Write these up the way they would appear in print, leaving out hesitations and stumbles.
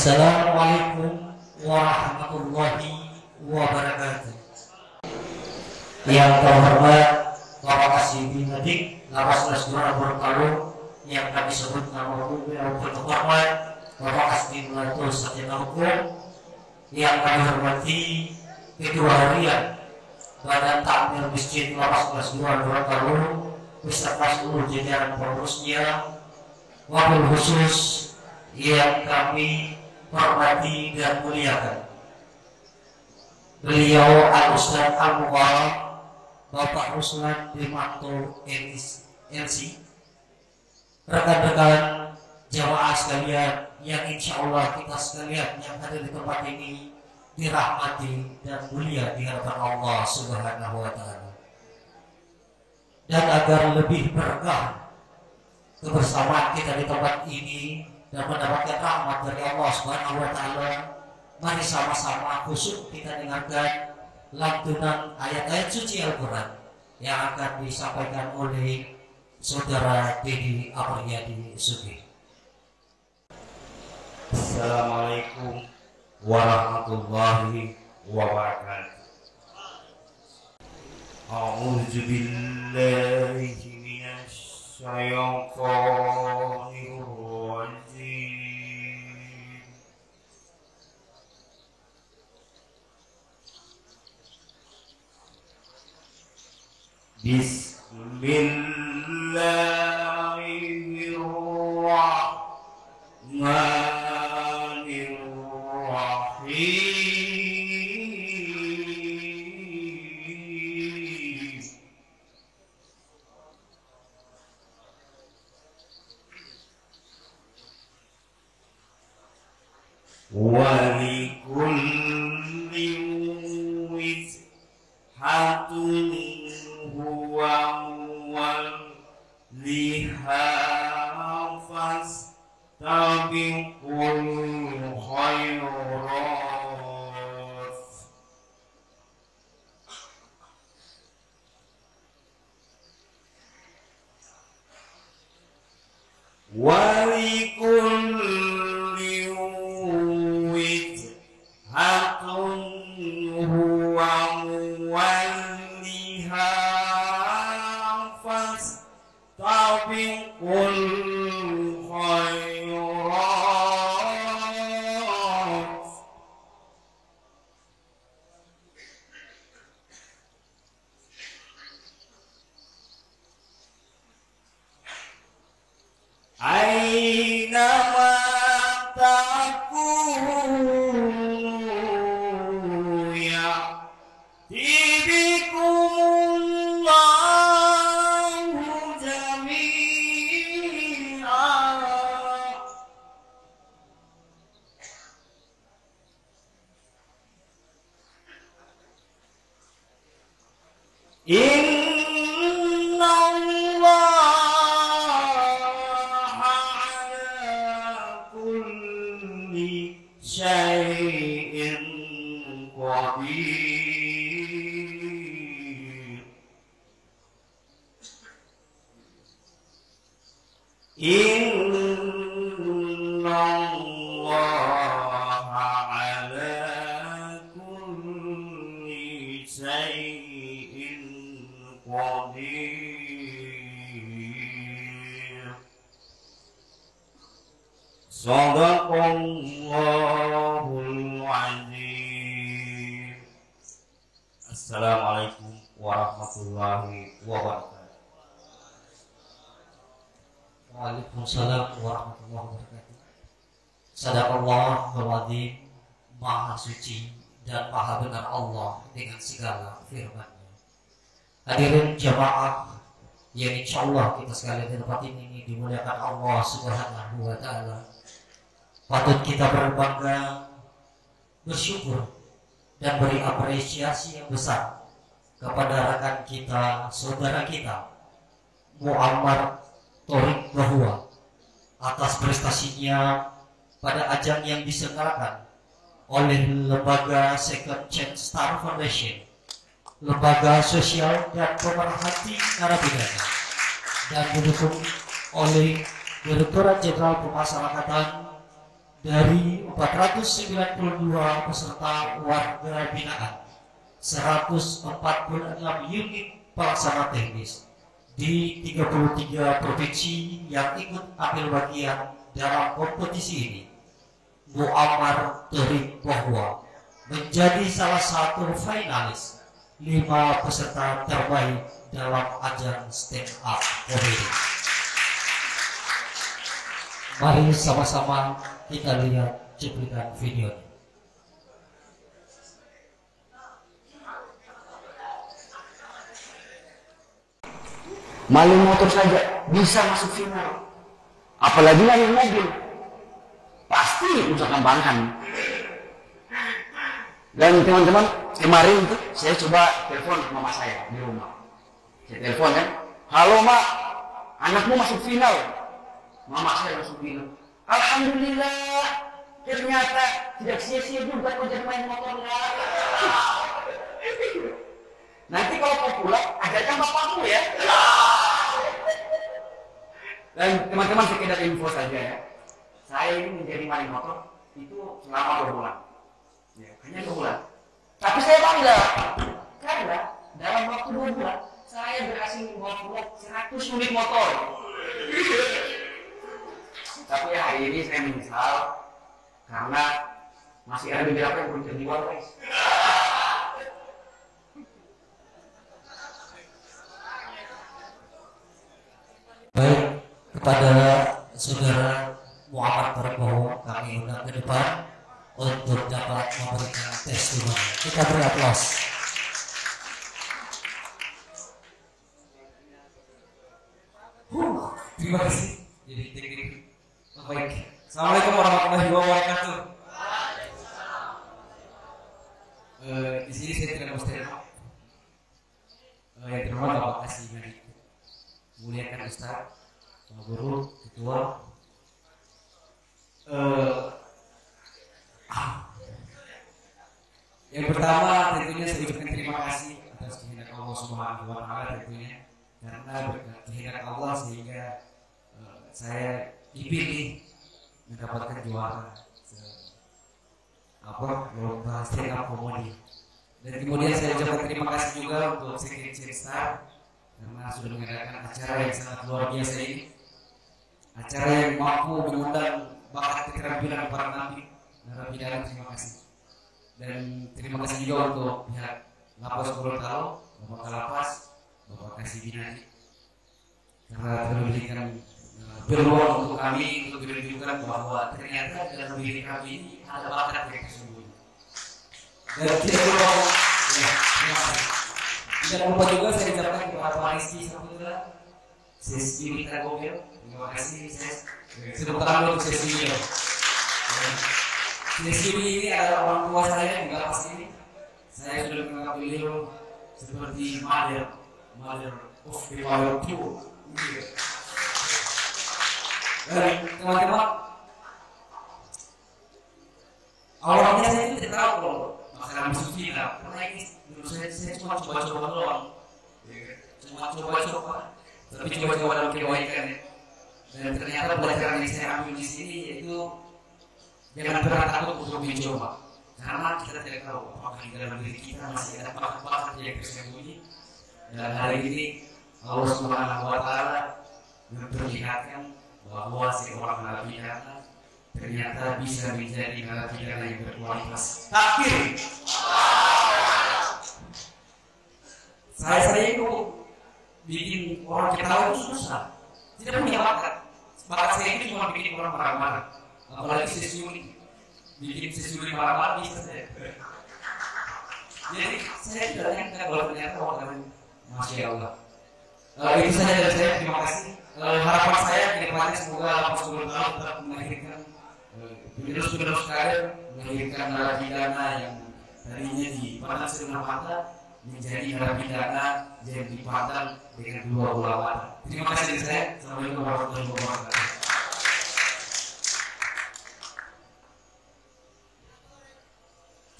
Assalamualaikum warahmatullahi wabarakatuh. Yang terhormat Bapak Kasih Adik Lapas Nasdura Berkalu yang kami sebut nama hukum yang terhormat Bapak Kasih Latul Sarjana Hukum yang kami hormati Ketua Harian Badan Takmir Masjid Lapas Nasdura Berkalu beserta seluruh jajaran pengurusnya, wabil khusus yang kami hormati dan muliakan beliau Al-Ustaz Al-Mubarak Bapak Ruslan Demanto LC, rekan-rekan jamaah sekalian yang insya Allah kita sekalian yang ada di tempat ini dirahmati dan mulia di hadapan Allah Subhanahu wa Ta'ala, dan agar lebih berkah kebersamaan kita di tempat ini dan mendapatkan rahmat dari Allah Subhanahu wa Ta'ala, mari sama-sama khusyuk kita dengarkan lantunan ayat-ayat suci Al-Quran yang akan disampaikan oleh Saudara Dedi Apriyadi Sugih. Assalamualaikum warahmatullahi wabarakatuh. A'udzu billahi minasy syaithanir rajim. Bismillahirrahmanirrahim. Walikulli wijhatun huwa muwalliha fastabiqul khairat. Walikulli wijhatun huwa muwalliha fastabiqul khairat. Aynama takunu ya'ti bikumullahu jami'an. Inna Allaha ala kulli syai'in qadir. Inna Allaha ala kulli syai'in qadir. Shadaqallahul azim. Assalamualaikum warahmatullahi wabarakatuh. Waalaikumsalam warahmatullahi wabarakatuh. Sadaqallahul azim, maha suci dan maha benar Allah dengan segala firman-Nya. Hadirin jamaah yang insya Allah kita sekalian di tempat ini dimuliakan Allah Subhanahu wa Ta'ala, patut kita berbangga, bersyukur dan beri apresiasi yang besar kepada rekan kita, saudara kita Muammar Thorik Bahwa atas prestasinya pada ajang yang diselenggarakan oleh lembaga Second Chance Star Foundation, lembaga sosial dan pemerhati narapidana, dan didukung oleh Direktorat Jenderal Pemasyarakatan dari 492 peserta warga binaan, 146 unit pelaksana teknis di 33 provinsi yang ikut ambil bagian dalam kompetisi ini, Muammar Torik bahwa menjadi salah satu finalis 5 peserta terbaik dalam ajang stand up comedy. Mari sama-sama kita lihat cuplikan video. Maling motor saja bisa masuk final, apalagi maling mobil, pasti usahakan bangkan. Dan teman-teman, kemarin itu saya coba telepon mama saya di rumah. Saya telepon kan, halo mak, anakmu masuk final. Mama saya masuk final. Alhamdulillah, ternyata tidak sia-sia juga kau jadi main motornya. Nanti kalau kau pulang, ajarkan bapakmu ya. Dan teman-teman sekedar info saja ya, saya ini menjadi maling motor itu selama 2 bulan, ya, hanya 2 bulan. Tapi saya bangga karena dalam waktu 2 bulan saya berhasil membuat 100 unit motor. Tapi ya hari ini saya menyesal karena masih ada beberapa yang belum terjual, guys. Baik, kepada saudara Muhammad Prabowo kami undang ke depan untuk dapat memberikan testimoni. Kita beri aplaus. Terima kasih. Jadi teknik. Baik. Assalamualaikum warahmatullahi wabarakatuh. Di sini saya tidak mesti yang terhormat Bapak Kasih Madi, muliakan Ustaz, Pak Guru, Ketua. Yang pertama tentunya saya ucapkan terima kasih atas kehendak Allah Subhanahu wa Ta'ala, tentunya karena berkat kehendak Allah sehingga saya dipilih mendapatkan juara lomba stand up comedy. Dan kemudian saya ucapkan terima kasih juga untuk Secret Star karena sudah mengadakan acara yang sangat luar biasa ini, acara yang mampu mengundang bakat keterampilan para narapidana. Terima kasih. Dan terima kasih juga untuk pihak Lapas Gorontalo, Bapak Kalapas, Bapak Kasih Binadi, karena telah memberikan peluang untuk kami untuk menunjukkan bahwa ternyata dalam diri kami ini ada bakat yang tersembunyi. Dan tidak lupa, ya, terima kasih. Tidak lupa juga saya ucapkan kepada Pak Rizky Saputra, sesi Mitra Gobel. Terima kasih, saya sudah pertama untuk sesi ini. Sesi ini adalah orang tua saya di lapas ini. Saya sudah menganggap beliau seperti mother of the power tour. Dan teman-teman, awalnya saya tidak tahu kalau masalah masuk final, karena ini menurut saya cuma coba-coba doang, cuma coba-coba, tapi coba-coba dalam kebaikan ya. Dan ternyata pelajaran yang saya ambil di sini yaitu jangan pernah takut untuk mencoba, karena kita tidak tahu apakah di dalam diri kita masih ada bakat-bakat yang tersembunyi. Dan hari ini Allah Subhanahu wa Ta'ala memperlihatkan bahwa seorang narapidana ternyata bisa menjadi narapidana yang berkualitas. Takbir. Saya itu bikin orang ketawa itu susah, tidak punya bakat. Bakat saya itu cuma bikin orang marah-marah, apalagi sesuni, bikin sesuni marah-marah bisa saya. Jadi saya tidak nyangka kalau ternyata orang Masya Allah. Itu saja dari saya, terima kasih. Harapan saya ke depannya semoga Lapas Gorontalo tetap melahirkan penerus-penerus karir, melahirkan narapidana yang tadinya dipandang sebelah mata menjadi narapidana yang dipandang dengan 2 bola mata. Terima kasih dari saya. Assalamualaikum warahmatullahi wabarakatuh.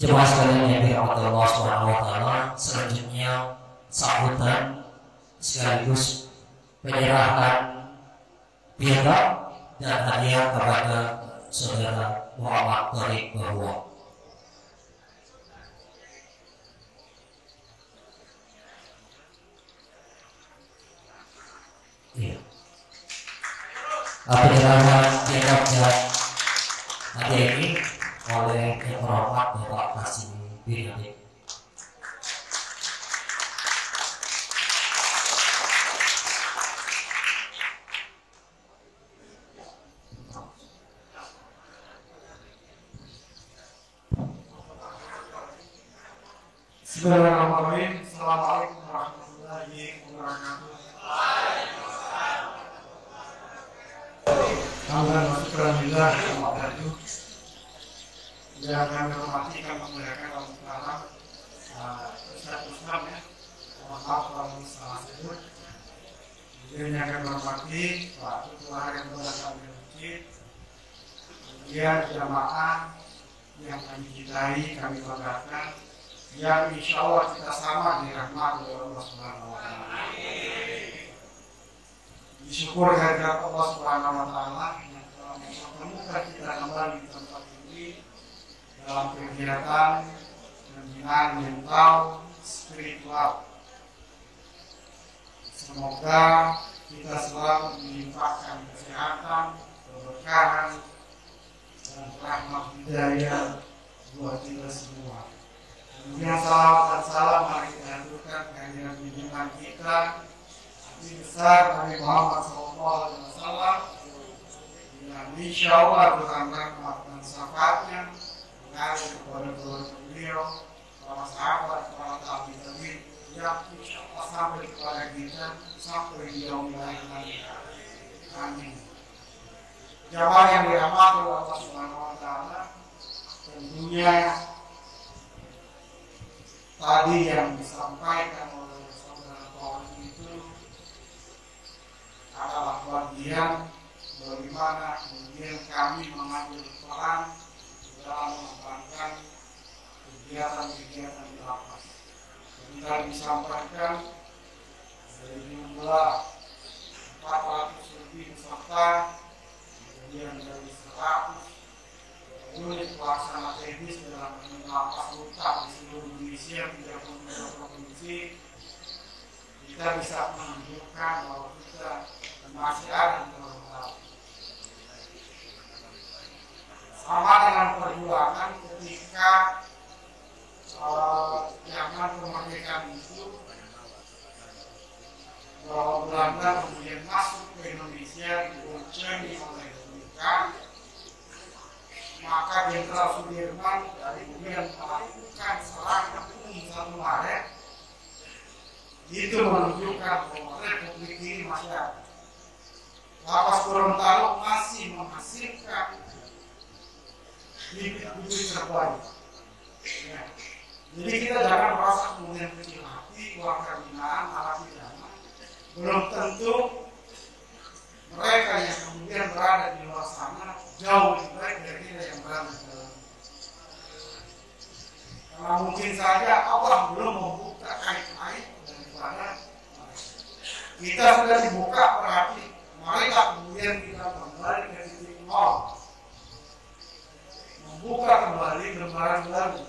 Jemaah sekalian yang dirahmati Allah Subhanahu wa Ta'ala, selanjutnya sambutan sekaligus penyerahan piagam dan hadiah kepada saudara Muhammad Tariq Bahwa. Iya. Penyerahan kitab dan hadiah ini oleh yang terhormat Bapak Kasim bin Habib. Bismillahirrahmanirrahim. Assalamualaikum warahmatullahi wabarakatuh. Alhamdulillah, syukurillah, wabarakatuh. Yang kami hormati, kami memuliakan Allah Ta'ala, Ustaz Usman ya, mohon maaf kalau salah sebut. Kemudian yang kami hormati Pak Ketua yang berasal dari masjid, kemudian jamaah yang kami cintai, kami banggakan, yang insya Allah kita sama di rahmat Allah Subhanahu wa Ta'ala. Disyukur kehadirat Allah Subhanahu wa Ta'ala yang telah mempertemukan kita kembali di tempat ini dalam kegiatan pembinaan mental spiritual. Semoga kita selalu dilimpahkan kesehatan, keberkahan, dan rahmat hidayah buat kita semua. Kemudian salawat dan salam mari kita haturkan kehadiran junjungan kita Nabi besar Nabi Muhammad SAW yang insya Allah Tuhan rahmat dan syafaatnya mengalir kepada keluarga beliau, para sahabat, para tabi'in yang insya Allah sampai kepada kita sampai di yaumil akhir. Amin. Jamaah yang dirahmati Allah Subhanahu wa Ta'ala, tentunya tadi yang disampaikan oleh saudara Paul itu adalah bagian bagaimana kemudian kami mengambil peran dalam mengembangkan kegiatan-kegiatan di lapas. Kita disampaikan dari jumlah 400 lebih peserta, kemudian dari 100 unit pelaksana teknis dalam lapas rutan di seluruh Indonesia, 32 provinsi. Kita bisa menunjukkan bahwa kita masih ada di dalam. Sama dengan perjuangan ketika zaman kemerdekaan itu, bahwa Belanda kemudian masuk ke Indonesia diboncengi oleh Amerika, maka Jenderal Sudirman kemudian melakukan serangan 1 Maret. Itu menunjukkan bahwa Republik ini masih ada. Lapas Gorontalo masih menghasilkan bibit-bibit terbaik. Ya. Jadi kita jangan merasa kemudian kecil hati bahwa pembinaan narapidana belum tentu mereka yang kemudian berada di luar sana jauh lebih baik dari kita yang berada di dalam. Karena mungkin saja Allah belum membuka kait-kait daripada kita sudah dibuka, berarti mereka kemudian kita kembali ke titik nol, membuka kembali lembaran baru,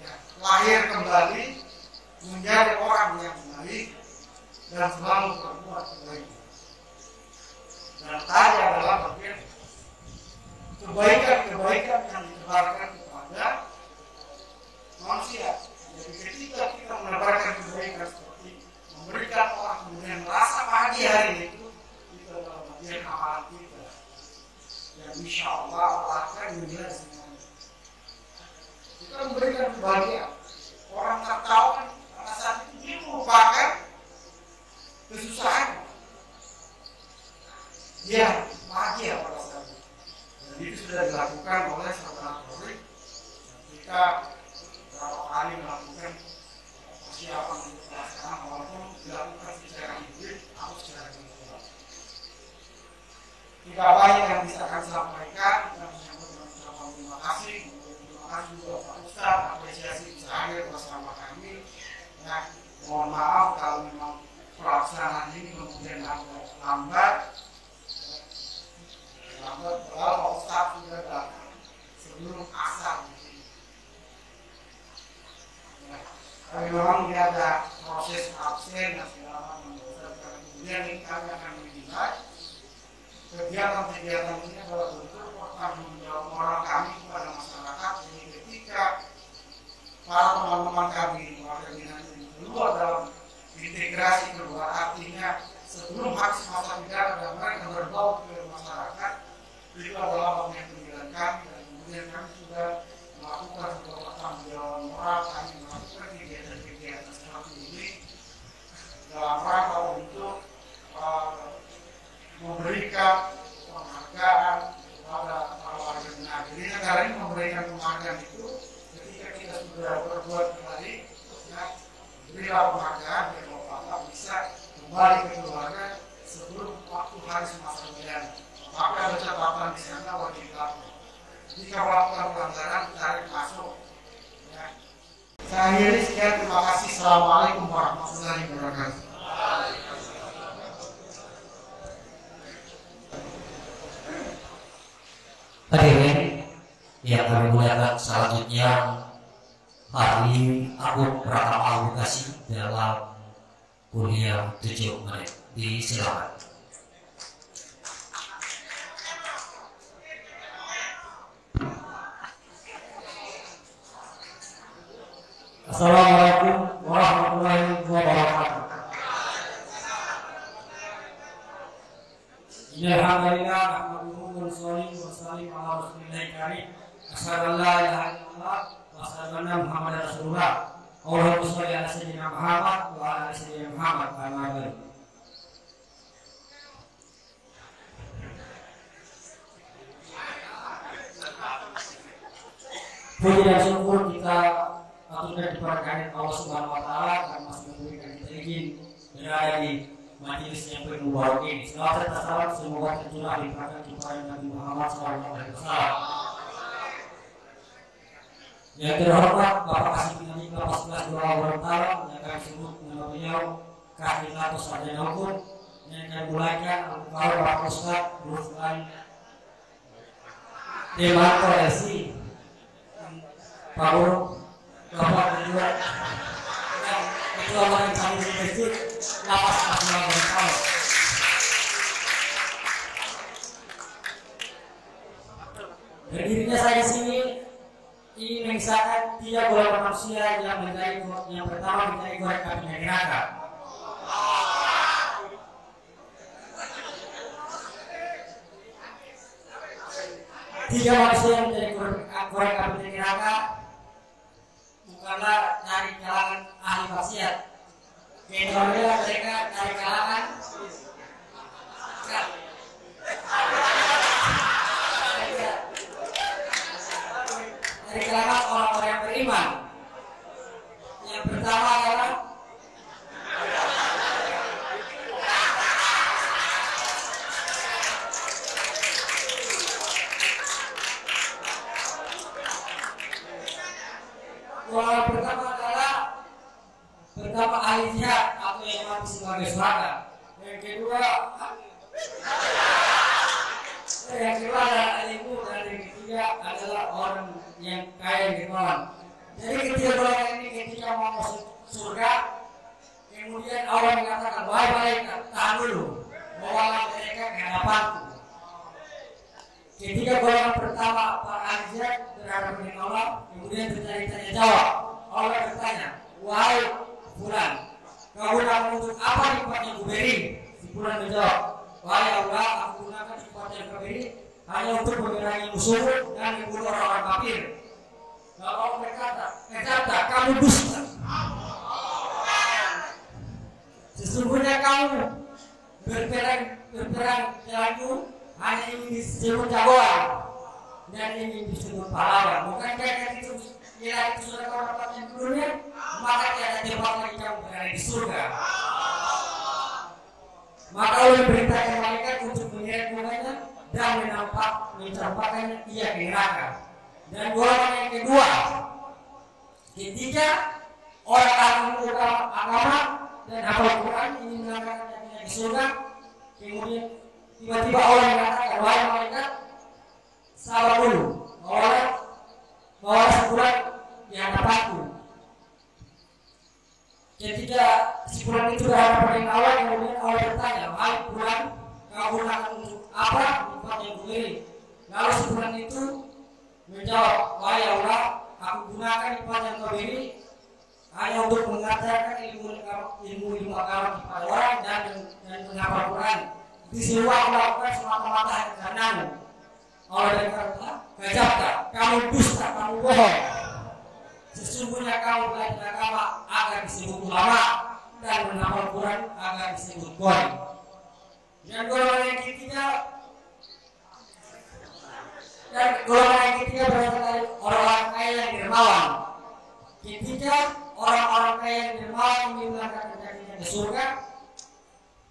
ya, lahir kembali menjadi orang yang baik dan selalu berbuat kebaikan. Dan tadi adalah bagian kebaikan-kebaikan yang ditebarkan kepada manusia. Jadi ketika kita menebarkan kebaikan seperti memberikan orang kemudian merasa bahagia hari itu adalah bagian amalan kita. Dan insya Allah akan menjadi semuanya. Kita memberikan kebahagiaan. Orang tertawa pada saat itu dia merupakan kesusahan. Dia bahagia pada saat itu. Dan itu sudah dilakukan oleh saudara Polri ketika beberapa kali melakukan persiapan untuk pelaksanaan walaupun dilakukan secara hibrid atau secara virtual. Tidak banyak yang bisa kami sampaikan dan menyambut dengan ucapan terima kasih. Terima kasih juga Pak Ustadz, apresiasi bisa hadir bersama kami. Ya, mohon maaf kalau memang pelaksanaan ini kemudian agak lambat. Pak Ustadz sudah datang sebelum asar di sini. Tapi memang dia ada proses absen dan segala macam. Kemudian ini kami akan menilai kegiatan-kegiatan ini adalah bentuk pertanggungjawab moral kami kepada masyarakat. Jadi ketika para teman-teman kami warga binaan ini keluar dalam integrasi keluar, artinya sebelum habis masa pidana dan mereka berbau ke masyarakat, itu adalah bagian pemilihan kami, dan kemudian kami sudah melakukan sebuah pertanggungjawaban moral. Kami melakukan kegiatan-kegiatan seperti ini dalam rangka untuk memberikan penghargaan kepada para warga binaan. Jadi negara ini memberikan penghargaan itu ketika kita sudah berbuat baik, ya, berilah penghargaan biar Bapak bisa kembali ke keluarga sebelum waktu hari masa pidana. Maka ada catatan di sana wajib lapor. Jika melakukan pelanggaran, tarik masuk. Ya. Saya akhiri sekian, terima kasih. Assalamualaikum warahmatullahi wabarakatuh. Hadirin yang kami muliakan, selanjutnya Hari Agung Pratama Bekasi dalam kuliah 7 menit. Disilakan. Assalamualaikum warahmatullahi wabarakatuh. Alhamdulillah, nahmaduhu wa nusalli wa nusallim ala rasulillahil karim. Asyhadu an la ilaha illallah wa asyhadu anna Muhammadar Rasulullah. Allahumma shalli ala sayyidina Muhammad wa ala sayyidina Muhammad. Amin. Puji dan syukur kita aturkan kepada Allah Subhanahu wa taala karena masih memberikan kita izin berada di majelis yang penuh barak ini. Selawat serta salam semoga tercurah limpahkan kepada Nabi Muhammad SAW. Yang terhormat Bapak Kasih Pinami Bapak 11 Doa Warontalo yang kami sebut nama beliau Kahinato Sarjana Hukum, yang kami mulaikan Al-Mukarram Bapak Ustaz Ruslan Demarko Esi Pak Guru Bapak kedua yang ketua orang kami di masjid Lapas Nasional Gorontalo. Berdirinya saya di sini ini mengisahkan 3 golongan manusia yang pertama menjadi goreng api neraka. Tiga manusia yang menjadi goreng api neraka bukanlah dari kalangan ahli maksiat. Kedua mereka dari kalangan orang-orang yang beriman. Yang pertama adalah pertama ahli jihad atau yang mati sebagai syuhada. Yang kedua adalah alimu, dan yang ketiga adalah orang yang kaya dermawan. Jadi ketiga golongan ini ketika mau masuk surga, kemudian Allah mengatakan, wahai malaikat, tahan dulu, bawalah mereka ke hadapanku. Ketiga golongan pertama para ahli jihad berhadapan dengan Allah, kemudian terjadi tanya jawab. Allah bertanya, wahai Fulan, kau gunakan untuk apa nikmat yang kuberi? Si Fulan menjawab, wahai Allah, aku gunakan nikmat yang kuberi hanya untuk memerangi musuh dan membunuh orang-orang kafir. Lalu Allah berkata, kamu dusta. Sesungguhnya kamu berperang jalanku hanya ingin disebut jagoan dan ingin disebut pahlawan. Bukankah itu nilai itu sudah kau dapatkan di dunia, maka tiada tempat lagi kamu berada di surga. Maka Allah perintahkan malaikat untuk menyeret bunganya dan mencampakkannya ia ke neraka. Dan golongan yang kedua, ketika orang ahli agama dan hafal Quran ingin mengangkatnya di surga, kemudian tiba-tiba Allah mengatakan, wahai malaikat, sabar dulu. Allah bahwa si fulan di hadapanku. Ketika si fulan itu berhadapan dengan Allah, kemudian Allah bertanya, wahai fulan, kau gunakan untuk apa tempat yang kuilih? Lalu si fulan itu menjawab, wahai Allah, aku gunakan tempat yang kau beri hanya untuk mengajarkan ilmu agama kepada orang dan menghafal Quran. Di semua aku lakukan semata-mata hanya karenamu. Allah berkata, kadzabta, kamu dusta, kamu bohong. Sesungguhnya kamu belajar agama agar disebut ulama dan menghafal Quran agar disebut qori. Dan golongan yang ketiga berasal dari orang-orang kaya yang dermawan. Ketika orang-orang kaya yang dermawan meninggalkan rezekinya ke surga,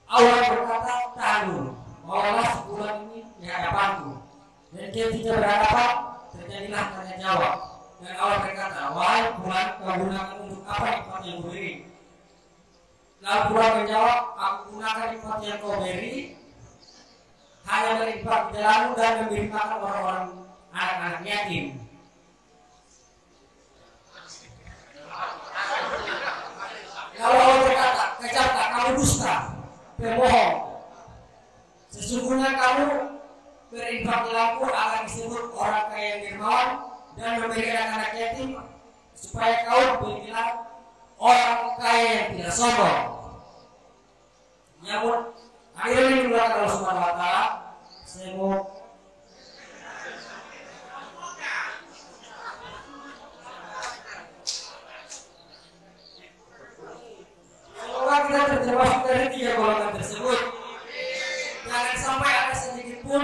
Allah berkata, tahan dulu, bawalah sebulan ini di hadapanku. Dan ketika berhadapan, terjadilah tanya jawab. Dan Allah berkata, wahai fulan, kau gunakan untuk apa tempat yang kau beri? Lalu fulan menjawab, aku gunakan tempat yang kau beri hanya berinfak di jalanmu dan memberi makan orang-orang anak-anak yatim. Lalu Allah berkata, kadzabta, kamu dusta, pembohong. Sesungguhnya kamu berinfak di jalanku akan disebut orang kaya yang dermawan dan memberi anak-anak yatim supaya kau dibilang orang kaya yang tidak sombong. Namun akhirnya dimuliakan Allah Subhanahu wa taala. Semoga kita termasuk dari 3 golongan tersebut. Jangan sampai ada sedikit pun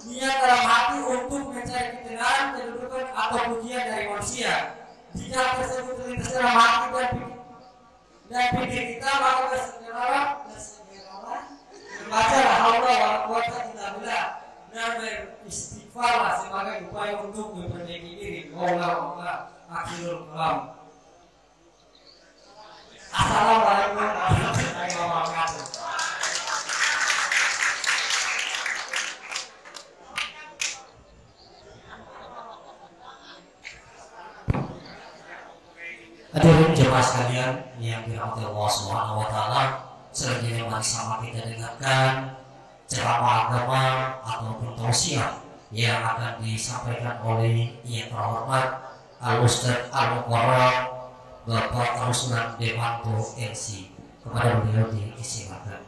niat dalam hati untuk mencari ketenaran, kedudukan atau pujian dari manusia. Jika tersebut terlintas dalam hati dan pikir kita, maka bersegeralah membacalah Allah wa quwwata illa billah dan beristighfarlah sebagai upaya untuk memperbaiki diri. Wallahu akhirul kalam. Assalamualaikum warahmatullahi wabarakatuh. Hadirin jemaah sekalian yang dirahmati Allah Subhanahu wa taala, selanjutnya mari sama kita dengarkan ceramah agama ataupun tausiah yang akan disampaikan oleh yang terhormat Al-Ustaz Al-Muqarram Bapak Ruslan Dewanto MC. Kepada beliau disilakan.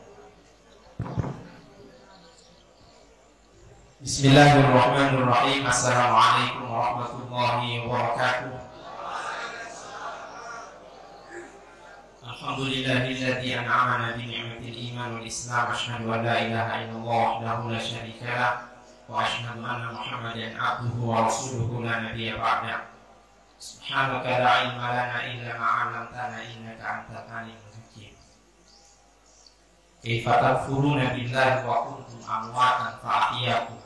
Bismillahirrahmanirrahim. Assalamualaikum warahmatullahi wabarakatuh. Alhamdulillahilladzi an'amana bi ni'matil iman wal islam. Asyhadu an la ilaha illallah wahdahu la syarika lah wa asyhadu anna Muhammadan abduhu wa rasuluhu la nabiyya ba'da. Subhanaka la ilma lana illa ma 'allamtana innaka antal alimul hakim. Kaifa takfuruna billahi wa kuntum amwatan fa ahyakum.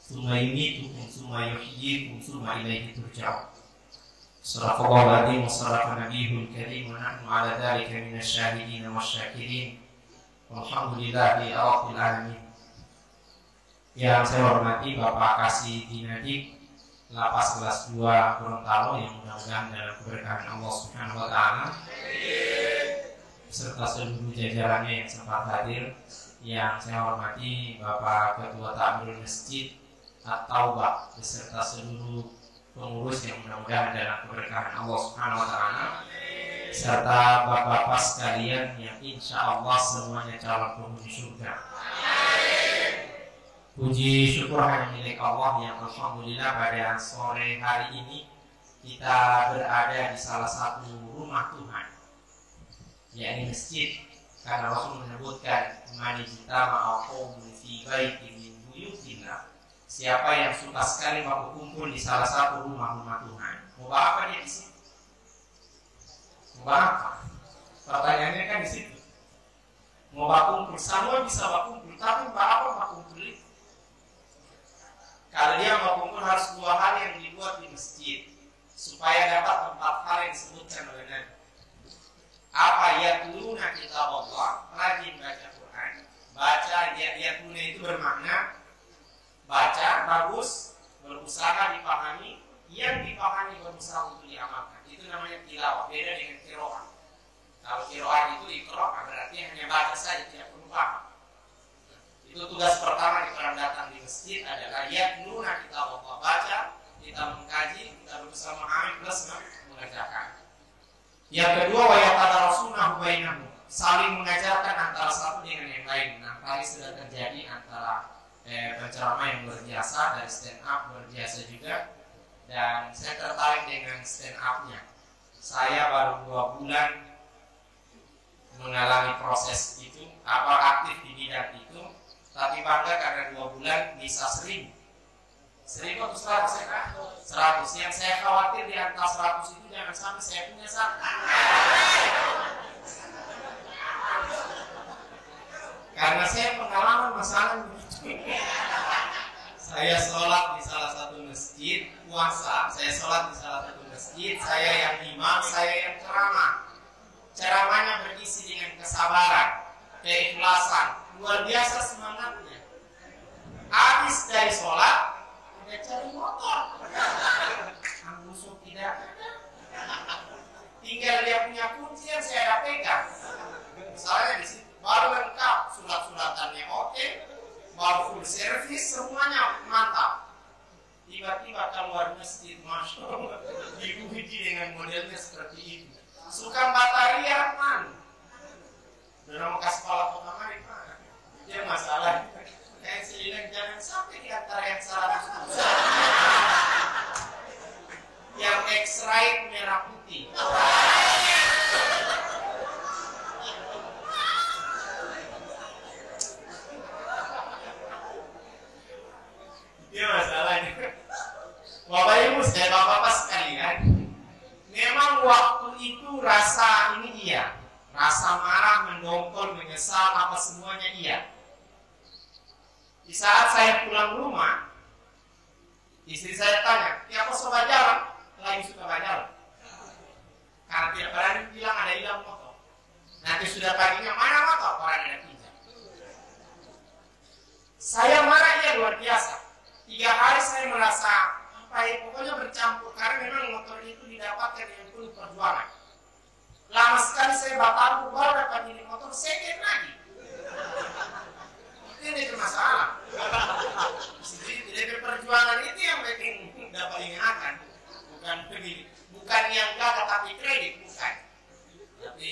Tsumma yumitukum tsumma yuhyikum tsumma ilaihi turja'un. Sadaqallahu al-'azim wa sadaqa nabiyul karim wa nahnu 'ala dzalika minasyahidin wasyakirin. Walhamdulillahi rabbil alamin. Yang saya hormati Bapak Kasih Dinadik Lapas kelas 2 Gorontalo yang mudah-mudahan dalam keberkahan Allah Subhanahu wa taala, serta seluruh jajarannya yang sempat hadir. Yang saya hormati Bapak Ketua Takmir Masjid At-Taubah beserta seluruh pengurus yang mudah-mudahan dalam keberkahan Allah Subhanahu wa taala, serta bapak-bapak sekalian yang insya Allah semuanya calon penghuni surga. Puji syukur hanya milik Allah yang alhamdulillah pada sore hari ini kita berada di salah satu rumah Tuhan, yakni masjid, karena Rasul menyebutkan man ijtama'a qaumun fi baitin min buyutillah. Siapa yang suka sekali berkumpul di salah satu rumah-rumah Tuhan, mau apa dia di situ? Mau apa? Pertanyaannya kan di situ. Mau berkumpul, semua bisa berkumpul, tapi apa berkumpul itu? Kalau dia berkumpul harus 2 hal yang dibuat di masjid supaya dapat 4 hal yang disebutkan oleh Nabi. Apa? Yatluna kitab Allah, rajin baca Quran. Baca yatluna itu bermakna baca bagus, berusaha dipahami, yang dipahami tilawah, beda dengan qiraah. Kalau qiraah itu iqra berarti hanya baca saja, tidak perlu paham. Itu tugas pertama kita orang datang di masjid adalah yatluna kitab Allah, baca, kita mengkaji, kita berusaha memahami plus mengerjakan. Yang kedua wa yatadarasunahu bainahum, saling mengajarkan antara satu dengan yang lain. Nah, kali sudah terjadi antara penceramah yang luar biasa dari stand up luar biasa juga, dan saya tertarik dengan stand up-nya. Saya baru 2 bulan mengalami proses itu, aktif di bidang itu, tapi bangga karena 2 bulan bisa 1000 atau 100 ya kan? 100. Yang saya khawatir di antara 100 itu jangan sampai saya punya 1. Karena saya pengalaman masalah begitu. Saya sholat di salah satu masjid, puasa, saya sholat di salah satu masjid, saya yang imam, saya yang ceramah. Ceramahnya berisi dengan kesabaran, keikhlasan, luar biasa semangatnya. Habis dari sholat, udah cari motor. Busuk tidak ada. Tinggal dia punya kunci yang saya ada pegang. Misalnya di situ baru lengkap, surat-suratannya oke, baru full service, semuanya mantap. Tiba-tiba keluar masjid, masya Allah, diuji dengan modelnya seperti itu. Suka bataria man, udah mau kasih kepala kota mari mana? Dia masalah. Kayak selilang jangan sampai di antara yang 100 yang X-ray merah putih. Dia masalahnya. Bapak Ibu, bapak-bapak sekalian, memang waktu itu rasa ini iya, rasa marah, mendongkol, menyesal, apa semuanya iya. Di saat saya pulang rumah, istri saya tanya, "Ya kok suka jalan?" Lagi suka jalan. Karena tidak berani bilang ada hilang motor. Nanti sudah paginya, "Mana motor?" Orang ada pinjam. Saya marah ya luar biasa. 3 hari saya merasa pokoknya bercampur, karena memang motor itu didapatkan dengan penuh perjuangan. Lama sekali saya batal, baru dapat ini motor second lagi. Ini masalah. Jadi perjuangan itu yang bikin dapat ingatan, bukan yang gagal tapi kredit, bukan. Tapi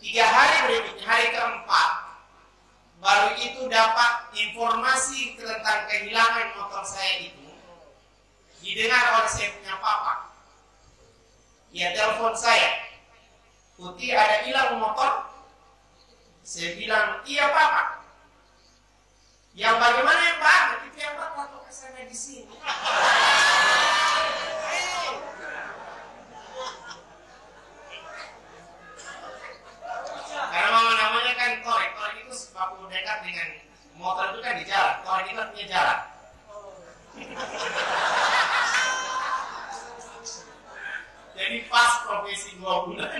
3 hari berikutnya, hari keempat, baru itu dapat informasi tentang kehilangan motor saya itu. Didengar oleh saya punya papa. Dia telepon saya, "Putih, ada hilang motor?" Saya bilang, "Iya papa." "Yang bagaimana yang banget?" "Itu yang banget waktu kesana di sini." Karena namanya kan korek itu waktu dekat dengan motor itu kan di jalan, korek itu punya jalan. Jadi pas profesi 2 bulan.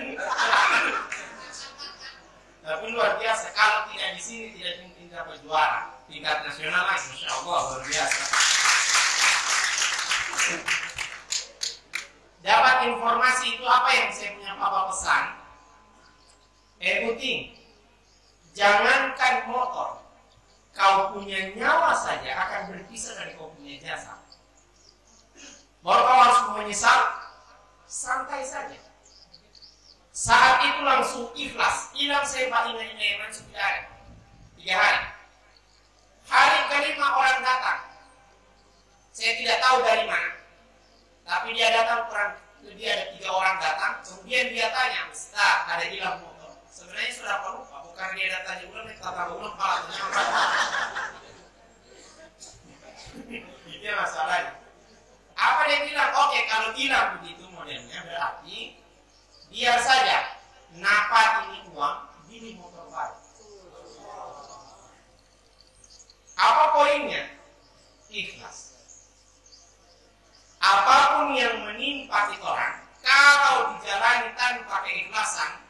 Tapi luar biasa, kalau tidak di sini tidak mungkin dapat juara tingkat nasional lagi, masya Allah luar biasa. Dapat informasi itu apa yang saya punya papa pesan? Putih, jangankan motor, kau punya nyawa saja akan berpisah dari kau punya jasa. Baru kau harus menyesal, santai saja. Saat itu langsung ikhlas, hilang saya paling langsung tidak ada. 3 hari. Hari kelima orang datang. Saya tidak tahu dari mana, tapi dia datang kurang lebih ada 3 orang datang. Kemudian dia tanya, "Ustaz, ada hilang motor?" Sebenarnya sudah lupa, bukan dia datang ulang, dia kata ulang malah ternyata. Itu masalahnya. Apa dia bilang? Oke, kalau hilang begitu modelnya berarti biar saja, napa ini uang, beli motor baru. Apa poinnya? Ikhlas. Apapun yang menimpa orang, kalau dijalani tanpa keikhlasan,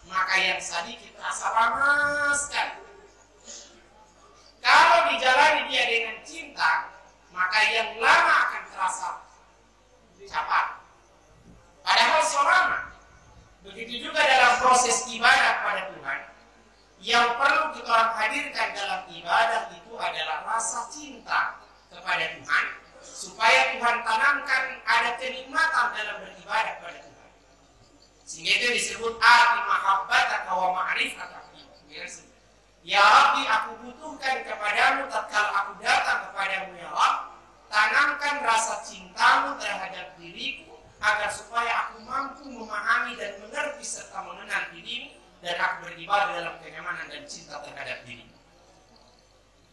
maka yang sedikit terasa lama sekali. Kalau dijalani dia dengan cinta, maka yang lama akan terasa cepat. Sehingga itu disebut arti mahabbataka wa ma'rifataka. Ya Rabbi, aku butuhkan kepadamu tatkala aku datang kepadamu ya Rabb. Tanamkan rasa cintamu terhadap diriku agar supaya aku mampu memahami dan mengerti serta mengenal dirimu dan aku beribadah dalam kenyamanan dan cinta terhadap dirimu.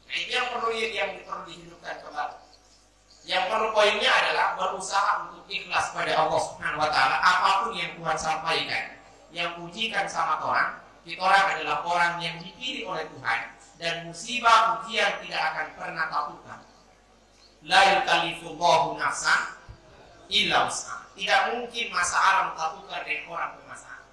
Nah, itu yang perlu dihidupkan kembali. Yang perlu poinnya adalah berusaha untuk ikhlas pada Allah Subhanahu wa taala apapun yang Tuhan sampaikan. Yang ujikan sama orang, kita orang adalah orang yang dipilih oleh Tuhan dan musibah ujian tidak akan pernah takutkan. La yukallifullahu nafsan illa wus'aha. Tidak mungkin masalah mentakutkan dengan orang bermasalah.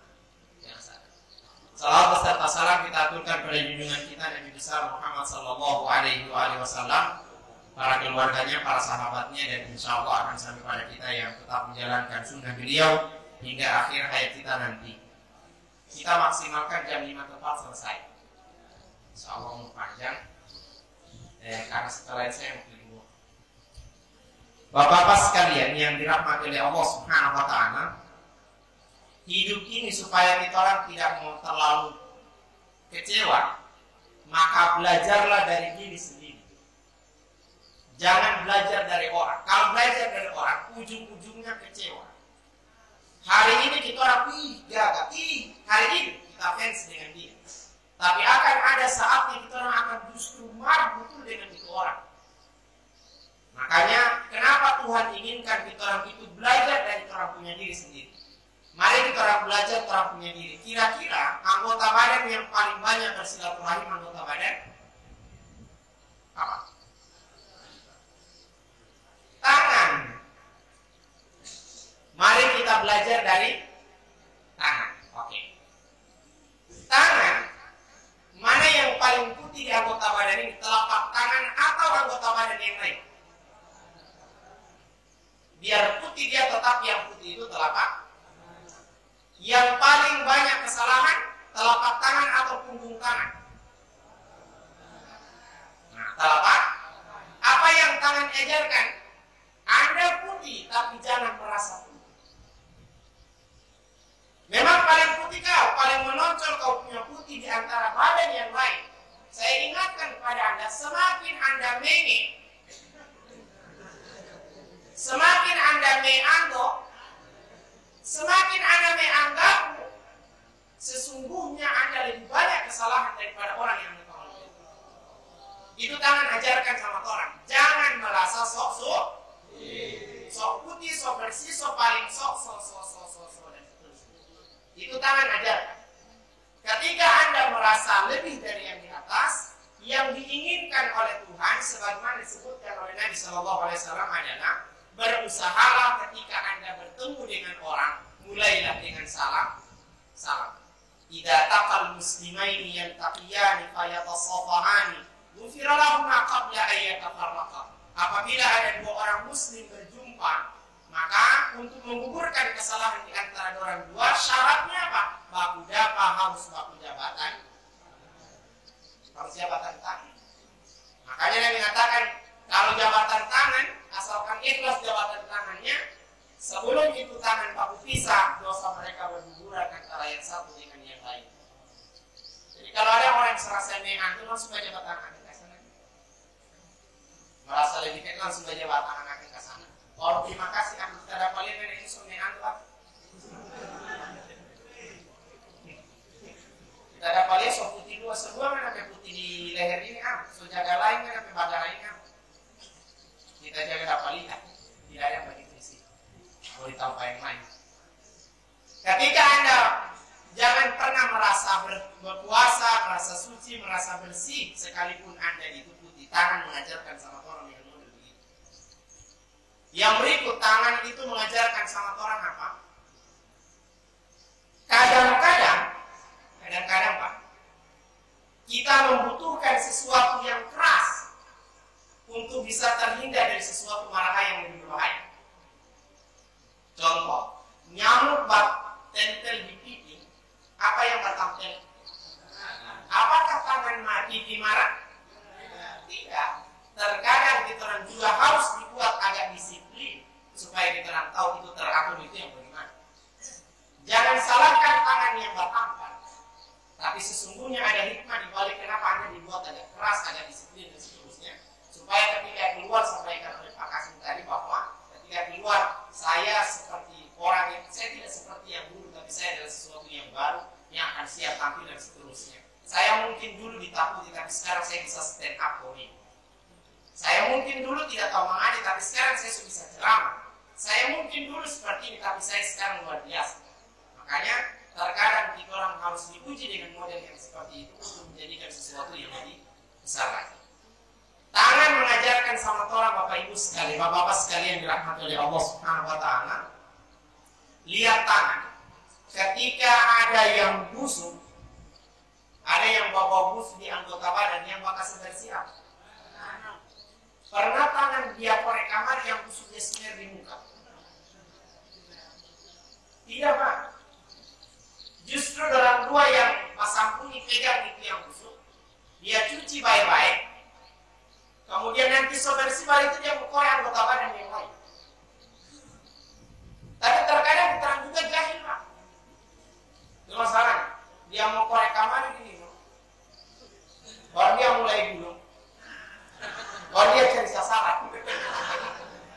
Salawat beserta salam kita aturkan pada junjungan kita Nabi besar Muhammad sallallahu alaihi wasallam, para keluarganya, para sahabatnya, dan insya Allah akan sampai pada kita yang tetap menjalankan sunnah beliau hingga akhir hayat kita nanti. Kita maksimalkan jam 5 tepat selesai. Insya Allah mau panjang. Karena setelah itu saya mau keliru. Bapak-bapak sekalian yang dirahmati oleh Allah Subhanahu wa taala, hidup ini supaya kita orang tidak mau terlalu kecewa, maka belajarlah dari diri sendiri. Jangan belajar dari orang. Kalau belajar dari orang, ujung-ujungnya kecewa. Hari ini kita orang gagal, hari ini kita fans dengan dia. Tapi akan ada saatnya kita orang akan justru marah betul dengan itu orang. Makanya kenapa Tuhan inginkan kita orang itu belajar dari orang punya diri sendiri. Mari kita orang belajar orang punya diri. Kira-kira anggota badan yang paling banyak bersilaturahim anggota badan apa? Tangan. Mari kita belajar dari tangan. Oke. Tangan. Mana yang paling putih di anggota badan ini? Telapak tangan atau anggota badan yang lain? Biar putih dia tetap yang putih itu telapak. Yang paling banyak kesalahan telapak tangan atau punggung tangan? Nah, telapak. Apa yang tangan ajarkan? Anda putih, tapi jangan merasa putih. Memang paling putih kau, paling menonjol kau punya putih di antara badan yang lain. Saya ingatkan kepada Anda, semakin Anda menge, semakin Anda menganggap, semakin Anda menganggapmu, sesungguhnya Anda lebih banyak kesalahan daripada orang yang mengetahui. Itu tangan ajarkan sama orang. Jangan merasa sok-sok. Sok putih, sok bersih, sok paling sok dan seterusnya. Itu tangan ajarkan. Ketika Anda merasa lebih dari yang di atas, yang diinginkan oleh Tuhan sebagaimana disebutkan oleh Nabi Shallallahu Alaihi Wasallam adalah berusahalah ketika Anda bertemu dengan orang, mulailah dengan salam. Idza taqal muslimaini yaltaqiyani fayatasafahani ghufira lahum ma qabla an yatafarraqa. Apabila ada dua orang muslim berjumpa, maka untuk menggugurkan kesalahan di antara orang dua, syaratnya apa? Baku dapa harus baku jabatan. Harus jabatan tangan. Makanya Nabi mengatakan, kalau jabatan tangan, asalkan ikhlas jabatan tangannya, sebelum itu tangan baku pisah, dosa mereka berguguran antara yang satu dengan yang lain. Jadi kalau ada orang yang serasa mengantuk, langsung aja jabatan tangan. Merasa lebih kek langsung aja tangan akan ke sana. Kalau terima kasih aku kita dapat lihat ini sunnah antu. Kita dapat lihat so putih dua sebuah mana putih di leher ini so jaga lain mana bagara ini kita jaga dapat lihat. Tidak ada begitu sih. Boleh tahu yang lain. Ketika Anda jangan pernah merasa berpuasa, merasa suci, merasa bersih sekalipun Anda itu putih. Tangan mengajarkan sama orang yang model begitu. Yang berikut, tangan itu mengajarkan sama orang apa? Kadang-kadang Pak, kita membutuhkan sesuatu yang keras untuk bisa terhindar dari sesuatu marahan yang lebih berbahaya. Contoh, nyamuk tempel di pipi, apa yang bertampil? Apakah tangan pipi marah? Tidak. Terkadang kita juga harus dibuat agak disiplin supaya kita tahu itu teratur itu yang bagaimana. Jangan salahkan tangan yang bertampar. Tapi sesungguhnya ada hikmah di balik kenapa Anda dibuat agak keras, agak disiplin dan seterusnya. Supaya ketika keluar, sampaikan oleh Pak Kasim tadi bahwa ketika keluar saya seperti orang yang saya tidak seperti yang dulu, tapi saya adalah sesuatu yang baru yang akan siap tampil dan seterusnya. Saya mungkin dulu ditakuti, tapi sekarang saya bisa stand up comedy. Saya mungkin dulu tidak tahu mengaji, tapi sekarang saya sudah bisa ceramah. Saya mungkin dulu seperti ini, tapi saya sekarang luar biasa. Makanya terkadang kita orang harus diuji dengan model yang seperti itu untuk menjadikan sesuatu yang lebih besar lagi. Tangan mengajarkan sama orang Bapak Ibu sekalian, Bapak-bapak sekalian dirahmati oleh Allah Subhanahu wa taala. Lihat tangan. Ketika ada yang busuk, ada yang bawa busuk di anggota badan, yang bakal sedang siap. Pernah tangan dia korek kamar yang busuknya smear di muka? Tidak, Pak. Justru dalam dua yang pasampuni pegang itu yang busuk, dia cuci baik-baik. Kemudian nanti bersih balik itu dia korek anggota badan yang lain. Tapi terkadang kita juga jahil, Pak. Itu masalahnya. Dia mau korek kamar gini, baru dia mulai gulung. Baru dia cari sasaran.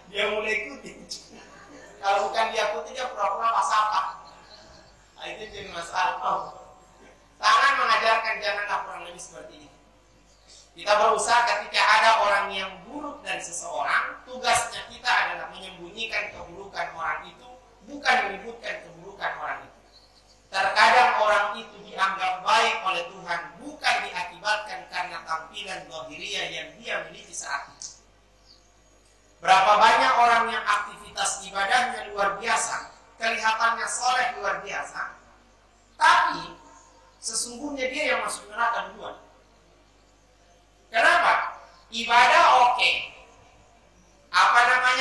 Dia mulai ikuti. Kalau bukan dia ikuti, dia pura-pura pas apa. Nah, itu jadi masalah. Tangan mengajarkan janganlah kurang lebih seperti ini. Kita berusaha ketika ada orang yang buruk dari seseorang, tugasnya kita adalah menyembunyikan keburukan orang itu, bukan menyebutkan keburukan orang itu. Terkadang orang itu dianggap baik oleh Tuhan, bukan diakibatkan karena tampilan zahiriyah yang dia miliki saat itu. Berapa banyak orang yang aktivitas ibadahnya luar biasa, kelihatannya soleh luar biasa, tapi sesungguhnya dia yang masuk neraka duluan. Kenapa? Ibadah oke.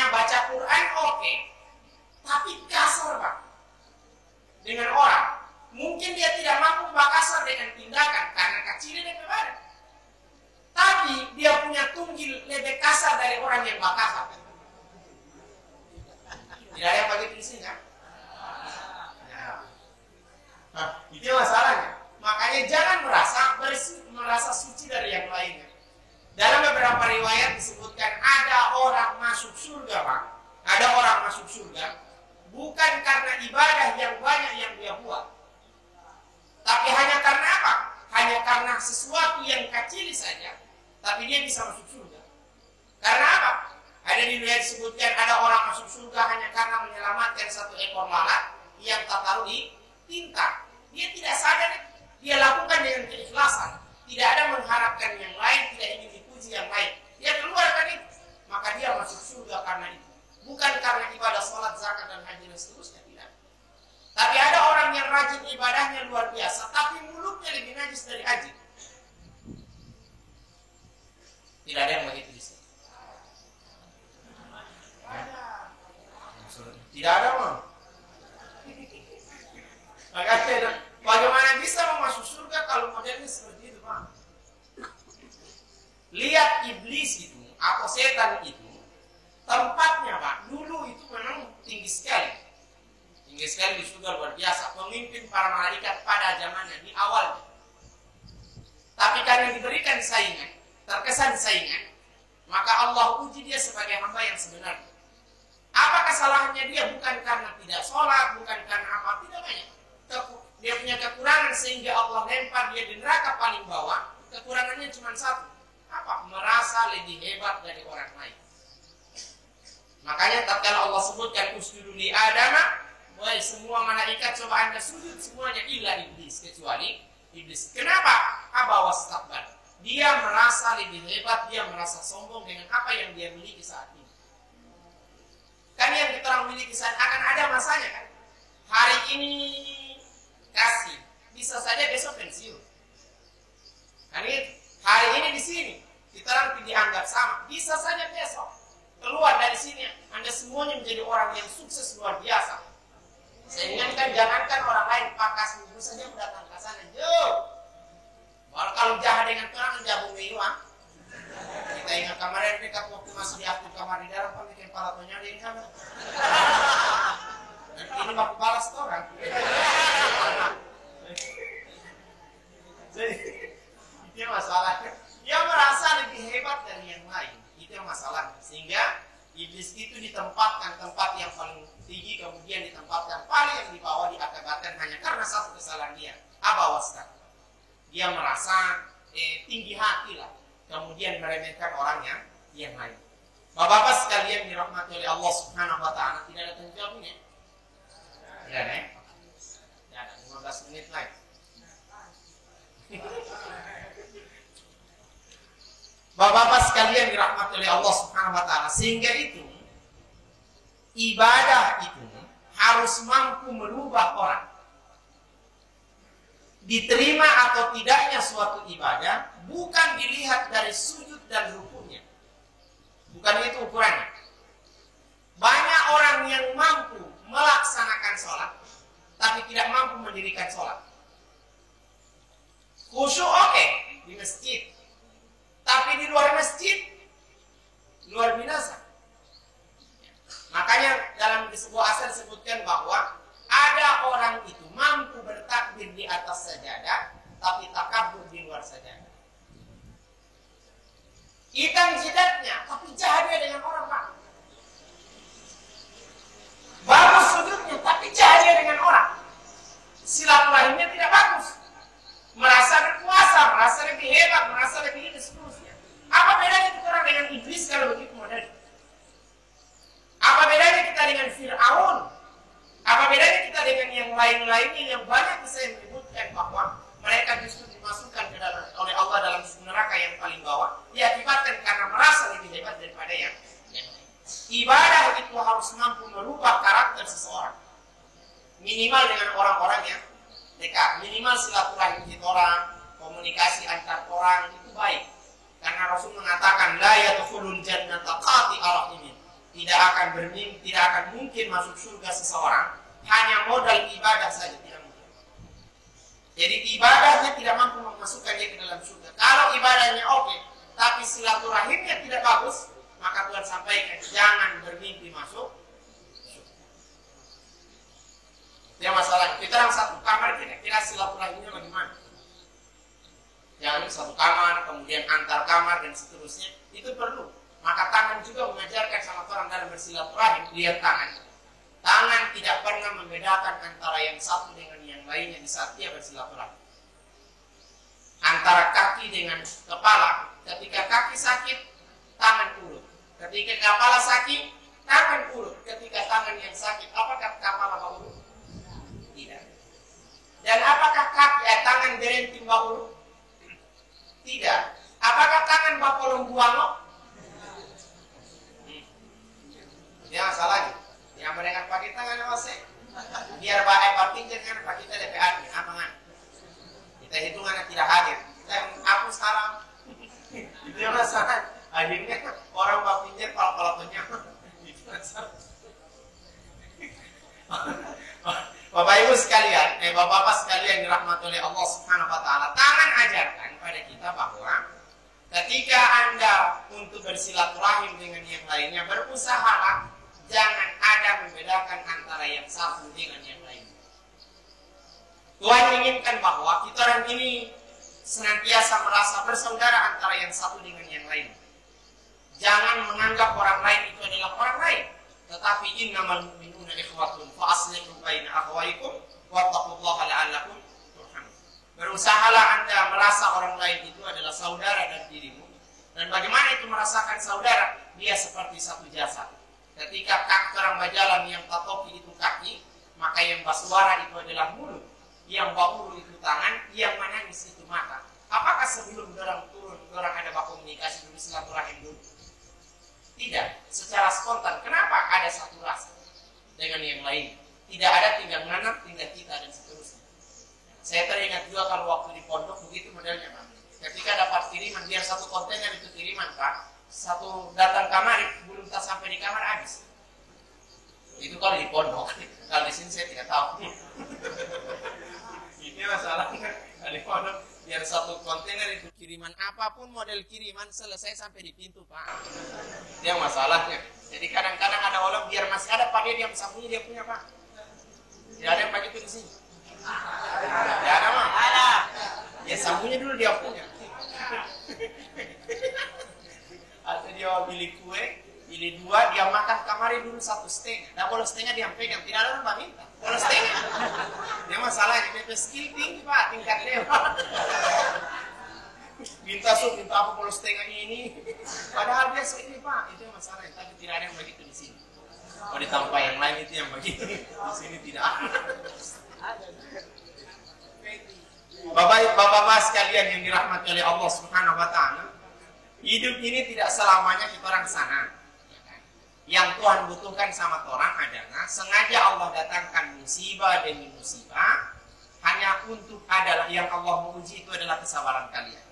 Baca Quran oke. Tapi kasar, Pak. Dengan orang. Mungkin dia tidak mampu kasar dengan tindakan karena kecilnya dia badan. Tapi dia punya tunggil lebih kasar dari orang yang kasar. Tidak ada yang begitu di sini, kan? Nah, itu masalahnya. Makanya jangan merasa suci dari yang lainnya. Dalam beberapa riwayat disebutkan ada orang masuk surga, Pak. Ada orang masuk surga bukan karena ibadah yang banyak yang dia buat, tapi hanya karena apa? Hanya karena sesuatu yang kecil saja, tapi dia bisa masuk surga. Karena apa? Ada di riwayat disebutkan ada orang masuk surga hanya karena menyelamatkan satu ekor lalat yang tertaruh di tinta. Dia tidak sadar, dia lakukan dengan keikhlasan. Tidak ada mengharapkan yang lain, tidak ingin dipuji yang lain. Dia keluarkan itu, maka dia masuk surga karena itu. Bukan karena ibadah sholat, zakat, dan haji dan seterusnya, tidak. Tapi ada orang yang rajin ibadahnya luar biasa, tapi mulutnya lebih najis dari haji. Tidak ada yang begitu di sini. Tidak ada, Bang. Maka bagaimana bisa masuk surga kalau modelnya seperti itu, Pak? Lihat iblis itu atau setan itu, tempatnya, Pak, dulu itu memang tinggi sekali di surga, luar biasa, pemimpin para malaikat pada zamannya di awal. Tapi karena diberikan saingan, terkesan saingan, maka Allah uji dia sebagai hamba yang sebenarnya. Apa kesalahannya dia? Bukan karena tidak sholat, bukan karena apa, tidak banyak. Dia punya kekurangan sehingga Allah lempar dia di neraka paling bawah. Kekurangannya cuma satu, apa? Merasa lebih hebat dari orang lain. Makanya tatkala Allah sebutkan usjudu li Adama, wahai semua malaikat coba anda sujud semuanya illa iblis, kecuali iblis. Kenapa? Aba wastakbar. Dia merasa lebih hebat, dia merasa sombong dengan apa yang dia miliki saat ini. Kan yang kita orang miliki saat akan ada masanya, kan? Hari ini kasih, bisa saja besok pensiun. Kan itu. Hari ini di sini kita orang dianggap sama, bisa saja besok keluar dari sini, Anda semuanya menjadi orang yang sukses luar biasa. Saya ingatkan, jangankan orang lain, Pak Kasmi saja datang ke sana, jauh. Kalau jahat dengan orang menjabung minuan. Kita ingat kemarin dekat waktu masih di aktif kamar di dalam, Pak bikin kepala tonyonya di kamar. Dan ini paling baku balas tuh orang. Jadi itu masalah. Dia merasa lebih hebat dari yang lain. Itu yang masalah. Sehingga iblis itu ditempatkan tempat yang paling tinggi, kemudian ditempatkan paling yang di bawah, diakibatkan hanya karena satu kesalahan dia. Abawaskan. Dia merasa tinggi hati lah, kemudian meremehkan orang yang lain. Bapak-bapak sekalian dirahmati oleh Allah Subhanahu wa taala, tidak ada tanggung jawabnya. Tidak ada, ya? Tidak ada, 15 menit lagi. Bapak-bapak sekalian dirahmati oleh Allah Subhanahu wa taala, sehingga itu ibadah itu harus mampu merubah orang. Diterima atau tidaknya suatu ibadah bukan dilihat dari sujud dan rukunya. Bukan itu ukurannya. Banyak orang yang mampu melaksanakan sholat, tapi tidak mampu mendirikan sholat. Khusyuk oke, di masjid. Tapi di luar masjid, luar binasa. Makanya dalam sebuah asar disebutkan bahwa ada orang itu mampu bertakbir di atas sajadah, tapi takabur di luar sajadah. Hitam jidatnya, tapi jahat dia dengan orang, Pak. Bagus sujudnya, tapi jahat dia dengan orang. Silaturahimnya tidak bagus. Merasa berkuasa, merasa lebih hebat, merasa lebih ini seterusnya. Apa bedanya kita orang dengan iblis kalau begitu model? Apa bedanya kita dengan Fir'aun? Apa bedanya kita dengan yang lain-lainnya yang banyak saya menyebutkan bahwa mereka justru dimasukkan ke dalam, oleh Allah dalam neraka yang paling bawah, diakibatkan karena merasa lebih hebat daripada yang lain. Ibadah itu harus mampu merubah karakter seseorang. Minimal dengan orang-orang yang dekat, minimal silaturahim kita orang, komunikasi antar orang itu baik. Karena Rasul mengatakan la yadkhulul jannata qati'ur rahimin. Tidak akan mungkin masuk surga seseorang hanya modal ibadah saja, tidak mungkin. Jadi ibadahnya tidak mampu memasukkan dia ke dalam surga. Kalau ibadahnya oke, tapi silaturahimnya tidak bagus, maka Tuhan sampaikan jangan bermimpi masuk surga. Itu masalah. Kita dalam satu kamar kira-kira silaturahimnya bagaimana? Jangan satu kamar, kemudian antar kamar dan seterusnya. Itu perlu. Maka tangan juga mengajarkan sama orang dalam bersilaturahim. Lihat tangan. Tangan tidak pernah membedakan antara yang satu dengan yang lainnya di saat dia bersilaturahim. Antara kaki dengan kepala. Ketika kaki sakit, tangan urut. Ketika kepala sakit, tangan urut. Ketika tangan yang sakit, apakah kepala urut? Tidak. Dan apakah tangan berenting urut? Tidak. Apakah tangan bapolong buangok? Dia masalahnya. Yang mereka pakai tangan apa sih? Biar baik pinjam kan pakai kita DPR apa kan? Kita hitungannya tidak hadir. Dan aku sekarang itu yang masalah. Akhirnya orang bawa pinjam kalau punya itu masalah. Bapak Ibu sekalian, Bapak-bapak sekalian dirahmati oleh Allah Subhanahu wa taala. Tangan ajarkan pada kita bahwa ketika Anda untuk bersilaturahim dengan yang lainnya, berusahalah jangan ada membedakan antara yang satu dengan yang lain. Tuhan inginkan bahwa kita orang ini senantiasa merasa bersaudara antara yang satu dengan yang lain. Jangan menganggap orang lain itu adalah orang lain, tetapi innamal mu'minuna ikhwatun fa aslihu baina akhawaykum wattaqullaha la'allakum turhamun. Berusahalah Anda merasa orang lain itu adalah saudara dari dirimu. Dan bagaimana itu merasakan saudara? Dia seperti satu jasad. Ketika kaki orang berjalan yang tatopi itu kaki, maka yang bersuara itu adalah mulut, yang bauru itu tangan, yang menangis itu mata. Apakah sebelum orang turun, orang ada berkomunikasi dulu, silaturahim dulu? Tidak, secara spontan. Kenapa? Ada satu rasa dengan yang lain. Tidak ada tinggal nganak, tinggal kita dan seterusnya. Saya teringat juga kalau waktu di pondok begitu modelnya, Pak. Ketika dapat kiriman, biar satu kontainer itu kiriman, Pak. Satu datang kamar, belum tak sampai di kamar habis. Itu kalau di pondok. Kalau di sini saya tidak tahu. Ini masalahnya. Kalau di pondok, biar satu kontainer itu kiriman apapun model kiriman selesai sampai di pintu, Pak. Itu yang masalahnya. Jadi kadang-kadang ada orang biar masih ada Pak dia yang sambungnya dia punya, Pak. 1,5. Nah, boleh setengah dia pegang, tidak ada orang minta. Boleh setengah. Dia masalahnya, dia skill tinggi Pak, tingkat lewat. Minta apa boleh setengah ini. Padahal dia ini Pak, itu yang masalahnya. Tapi tidak ada yang begitu di sini. Kalau di tempat yang lain itu yang begitu, di sini tidak ada. Bapak-bapak sekalian yang dirahmati oleh Allah Subhanahu wa taala, hidup ini tidak selamanya kita orang sana. Yang Tuhan butuhkan sama orang adalah sengaja Allah datangkan musibah demi musibah hanya untuk adalah yang Allah menguji itu adalah kesabaran kalian.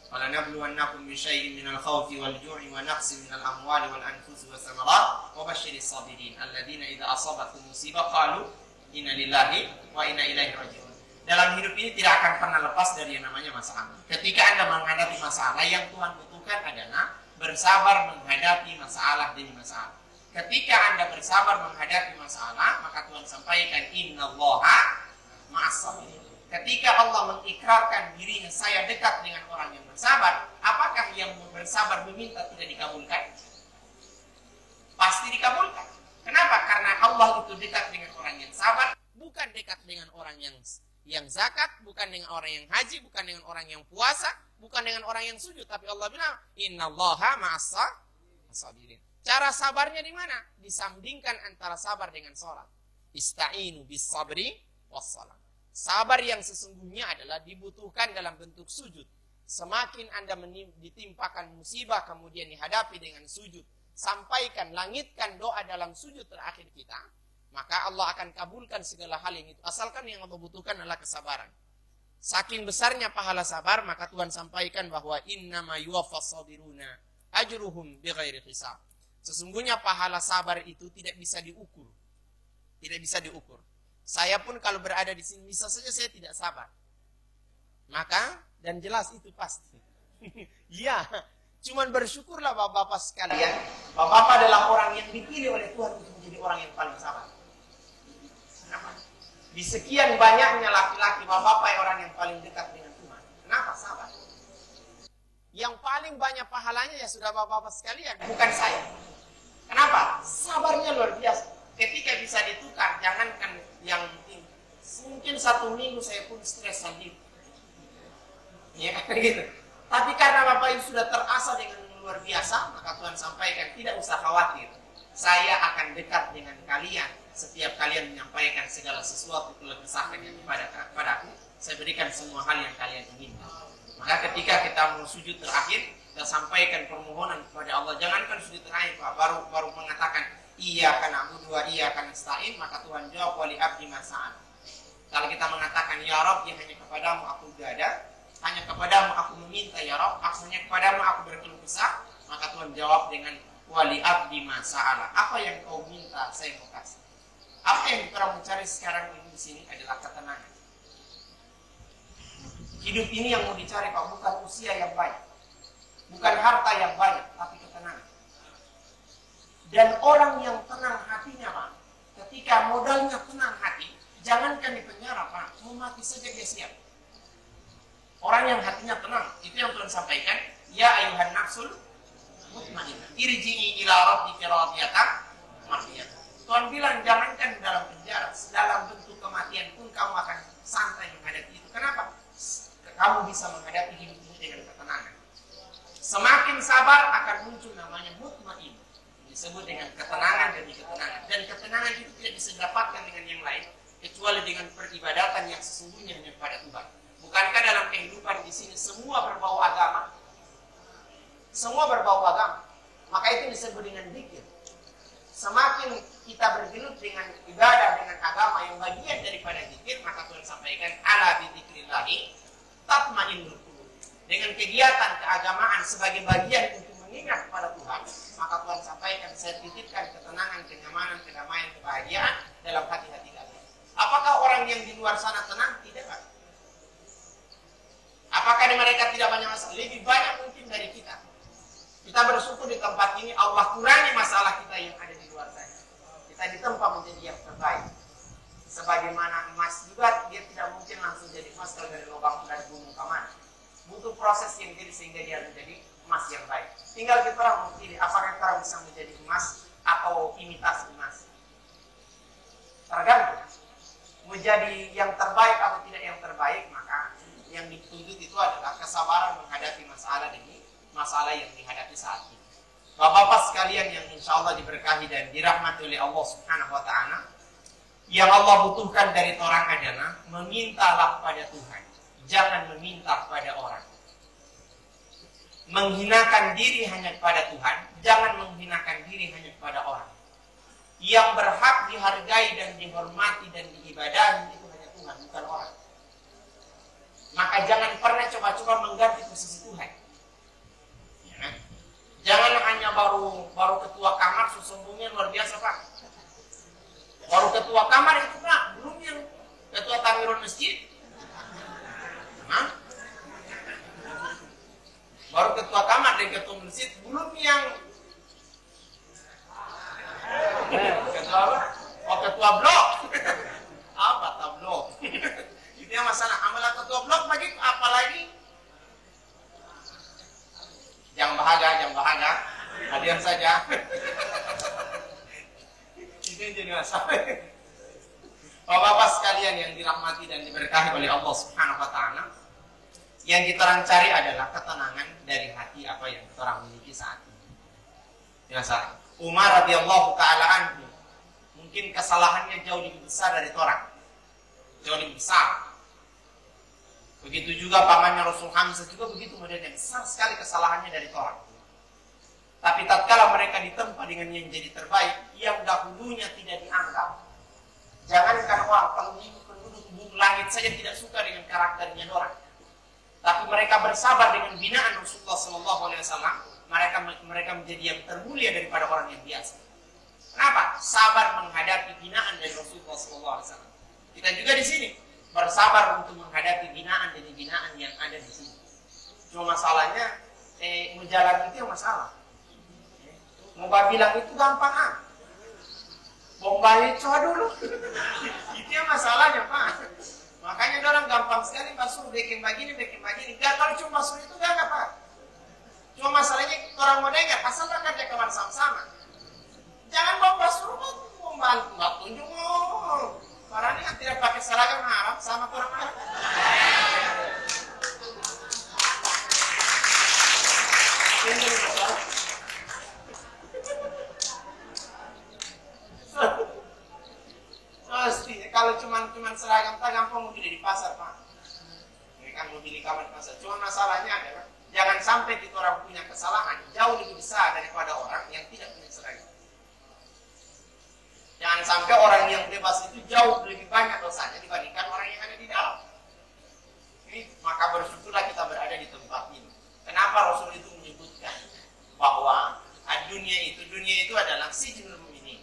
Wala nabluwannakum bi syai'in minal khawfi wal ju'i wa naqsin minal amwali wal anfusi was samarat wa basyiris sabirin alladziina idza asabatkum musibah qalu inna lillahi wa inna ilaihi raji'un. Dalam hidup ini tidak akan pernah lepas dari yang namanya masalah. Ketika Anda menghadapi masalah, yang Tuhan butuhkan adalah bersabar menghadapi masalah demi masalah. Ketika Anda bersabar menghadapi masalah, maka Tuhan sampaikan innallaha ma'as-sabirin. Ketika Allah mengikrarkan dirinya, saya dekat dengan orang yang bersabar, apakah yang bersabar meminta tidak dikabulkan? Pasti dikabulkan. Kenapa? Karena Allah itu dekat dengan orang yang sabar, bukan dekat dengan orang yang zakat, bukan dengan orang yang haji, bukan dengan orang yang puasa, bukan dengan orang yang sujud, tapi Allah bilang innallaha ma'as-sabirin. Cara sabarnya di mana? Disandingkan antara sabar dengan sholat. Ista'inu bis-sabri was-shalah. Sabar yang sesungguhnya adalah dibutuhkan dalam bentuk sujud. Semakin Anda ditimpakan musibah kemudian dihadapi dengan sujud, sampaikan, langitkan doa dalam sujud terakhir kita, maka Allah akan kabulkan segala hal yang itu. Asalkan yang Allah butuhkan adalah kesabaran. Saking besarnya pahala sabar, maka Tuhan sampaikan bahwa innama yuwaffas sabiruna ajruhum bighairi hisab. Sesungguhnya pahala sabar itu tidak bisa diukur. Tidak bisa diukur. Saya pun kalau berada di sini bisa saja saya tidak sabar. Maka dan jelas itu pasti. Ya, cuman bersyukurlah bapak-bapak sekalian. Bapak-bapak adalah orang yang dipilih oleh Tuhan untuk menjadi orang yang paling sabar. Kenapa? Di sekian banyaknya laki-laki, bapak-bapak orang yang paling dekat dengan Tuhan. Kenapa sabar? Yang paling banyak pahalanya ya sudah bapak-bapak sekalian, bukan saya. Kenapa? Sabarnya luar biasa. Ketika bisa ditukar, jangankan yang mungkin 1 minggu saya pun stres sendiri. Ya gitu. Tapi karena bapak ini sudah terasa dengan luar biasa, maka Tuhan sampaikan tidak usah khawatir. Saya akan dekat dengan kalian. Setiap kalian menyampaikan segala sesuatu keluh kesahkan yang kepadaku, saya berikan semua hal yang kalian inginkan. Maka ketika kita mau sujud terakhir, kita sampaikan permohonan kepada Allah. Jangankan sujud terakhir, Pak, baru mengatakan iyyaka na'budu wa iyyaka nasta'in, maka Tuhan jawab wali abdi ma sa'al. Kalau kita mengatakan ya Rabb, ya hanya kepadamu aku berada, hanya kepadamu aku meminta ya Rabb, hanya kepadamu aku berkeluh kesah, maka Tuhan jawab dengan wali abdi ma sa'ala. Apa yang kau minta saya mau kasih. Apa yang kita mencari sekarang ini di sini adalah ketenangan. Hidup ini yang mau dicari Pak, bukan usia yang banyak, bukan harta yang banyak, tapi ketenangan. Dan orang yang tenang hatinya Pak, ketika modalnya tenang hati, jangankan di penjara Pak, mau mati saja dia siap. Orang yang hatinya tenang, itu yang Tuhan sampaikan, ya ayuhan nafsul mutmainnah, irji'i ila rabbika radiyatan mardiyah. Tuhan bilang jangankan dalam penjara, dalam bentuk kematian pun kamu akan santai menghadapi itu. Kenapa? Kamu bisa menghadapi hidup ini dengan ketenangan. Semakin sabar akan muncul namanya mutmainnah. Disebut dengan ketenangan demi ketenangan. Dan ketenangan itu tidak bisa didapatkan dengan yang lain kecuali dengan peribadatan yang sesungguhnya hanya kepada Tuhan. Bukankah dalam kehidupan di sini semua berbau agama? Semua berbau agama. Maka itu disebut dengan dzikir. Semakin kita bergelut dengan ibadah, dengan agama yang bagian daripada dzikir, maka Tuhan sampaikan ala bidzikrillahi tatmainnul qulub. Dengan kegiatan keagamaan sebagai bagian untuk mengingat kepada Tuhan, maka Tuhan sampaikan saya titipkan ketenangan, kenyamanan, kedamaian, kebahagiaan dalam hati-hati kalian. Apakah orang yang di luar sana tenang? Tidak. Apakah mereka tidak banyak masalah? Lebih banyak mungkin dari kita. Kita bersyukur di tempat ini Allah kurangi masalah kita yang ada di luar sana. Kita ditempa menjadi yang terbaik. Sebagaimana emas juga, dia tidak mungkin langsung jadi emas kalau dari lubang dari gunung ke mana. Butuh proses yang jadi sehingga dia menjadi emas yang baik. Tinggal kita orang memilih apakah kita bisa menjadi emas atau imitasi emas? Tergantung. Mau jadi yang terbaik atau tidak yang terbaik, maka yang dituntut itu adalah kesabaran menghadapi masalah ini, masalah yang dihadapi saat ini. Bapak-bapak sekalian yang insya Allah diberkahi dan dirahmati oleh Allah Subhanahu wa Ta'ala, yang Allah butuhkan dari orang adalah memintalah pada Tuhan, jangan meminta kepada orang. Menghinakan diri hanya kepada Tuhan, jangan menghinakan diri hanya kepada orang. Yang berhak dihargai dan dihormati dan diibadahi itu hanya Tuhan, bukan orang. Maka jangan pernah coba-coba mengganti posisi Tuhan. Ya kan? Jangan hanya baru ketua kamar sesungguhnya luar biasa Pak. Baru ketua kamar itu Pak, belum yang ketua tamirul masjid. Hah? Baru ketua kamar dan ketua masjid, belum yang ketua apa? Oh, ketua blok. Apa tablo? Itu yang masalah. Amalan ketua blok begitu, apalagi jangan bahagia. Hadiah saja. Itu yang jadi masalah. Bapak-bapak sekalian yang dirahmati dan diberkahi oleh Allah Subhanahu wa Ta'ala, yang kita orang cari adalah ketenangan dari hati apa yang kita orang miliki saat ini. Biasa. Umar radhiyallahu taala anhu, mungkin kesalahannya jauh lebih besar dari orang. Jauh lebih besar. Begitu juga pamannya Rasul Hamzah juga begitu modelnya, besar sekali kesalahannya dari orang. Tapi tatkala mereka ditempa dengan yang jadi terbaik, yang dahulunya tidak dianggap. Jangankan orang, penduduk bumi langit saja tidak suka dengan karakternya orang. Tapi mereka bersabar dengan binaan Rasulullah SAW. Mereka menjadi yang termulia daripada orang yang biasa. Kenapa? Sabar menghadapi binaan dari Rasulullah SAW. Kita juga di sini bersabar untuk menghadapi binaan demi binaan yang ada di sini. Cuma masalahnya, menjalan itu yang masalah. Mau bilang itu gampang Bombay coba dulu. Itu yang masalahnya Pak. Makanya orang gampang sekali masuk bikin begini. Gak kalau cuma masuk itu gak Pak. Cuma masalahnya orang mau dengar, asal kerja kawan sama-sama. Jangan bawa suruh membantu, nggak tunjuk Orang ini tidak pakai seragam haram sama orang lain. Pasti kalau cuma seragam tak gampang mau beli di pasar Pak. Mereka mau beli kamar di pasar. Cuma masalahnya adalah jangan sampai kita orang punya kesalahan jauh lebih besar daripada orang yang tidak punya seragam. Jangan sampai orang yang bebas itu jauh lebih banyak dosanya dibandingkan orang yang ada di dalam. Ini maka bersyukurlah kita berada di tempat ini. Kenapa Rasul itu menyebutkan bahwa dunia itu adalah sijnul mu'minin,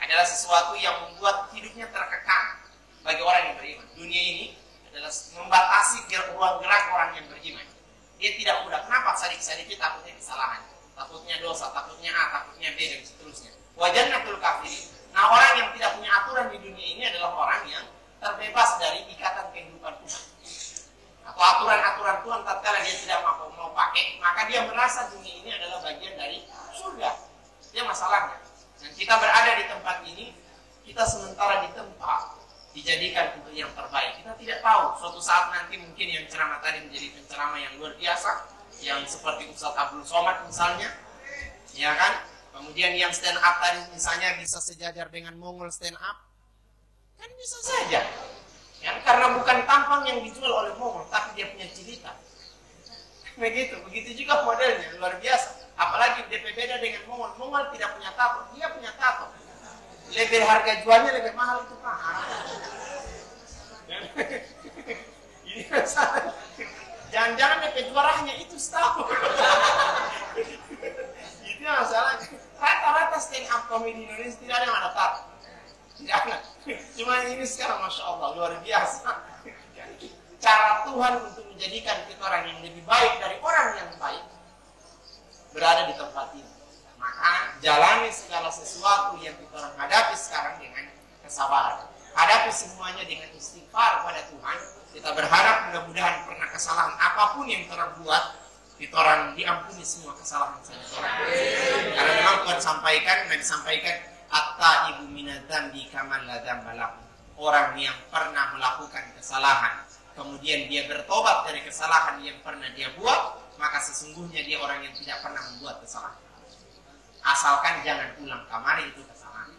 adalah sesuatu yang membuat hidupnya terkekang bagi orang yang beriman. Dunia ini adalah membatasi ruang gerak orang yang beriman. Dia tidak mudah. Kenapa? Sedikit takutnya kesalahan, takutnya dosa, takutnya A, takutnya B, dan seterusnya. Wajannatul kafirin. Nah, orang yang tidak punya aturan di dunia ini adalah orang yang terbebas dari ikatan kehidupan Tuhan. Atau aturan-aturan Tuhan tatkala dia tidak mau pakai, maka dia merasa dunia ini adalah bagian dari surga. Dia masalahnya. Dan kita berada di tempat ini, kita sementara ditempa, dijadikan untuk yang terbaik. Kita tidak tahu, suatu saat nanti mungkin yang ceramah tadi menjadi penceramah yang luar biasa, yang seperti Ustaz Abdul Somad misalnya, ya kan? Kemudian yang stand up tadi misalnya bisa sejajar dengan Mongol stand up, kan bisa saja. Ya, karena bukan tampang yang dijual oleh Mongol, tapi dia punya cerita. Begitu juga modelnya, luar biasa. Apalagi DP beda dengan Mongol. Mongol tidak punya tato, dia punya tato. Lebih harga jualnya lebih mahal itu Pak. Ini masalah. Jangan-jangan DP juaranya itu setahun. Itu masalahnya. Rata-rata stand up comedy Indonesia tidak ada yang ada tato. Tidak ada. Cuma ini sekarang Masya Allah luar biasa. Cara Tuhan untuk menjadikan kita orang yang lebih baik dari orang yang baik berada di tempat ini. Maka jalani segala sesuatu yang kita orang hadapi sekarang dengan kesabaran. Hadapi semuanya dengan istighfar pada Tuhan. Kita berharap mudah-mudahan pernah kesalahan apapun yang kita buat, Kitoran diampuni semua kesalahan saya. Karena memang Tuhan sampaikan, Nabi sampaikan, at-taibu minadz-dzambi kaman la dzamba lahu. Orang yang pernah melakukan kesalahan, kemudian dia bertobat dari kesalahan yang pernah dia buat, maka sesungguhnya dia orang yang tidak pernah membuat kesalahan. Asalkan jangan ulang kembali itu kesalahan.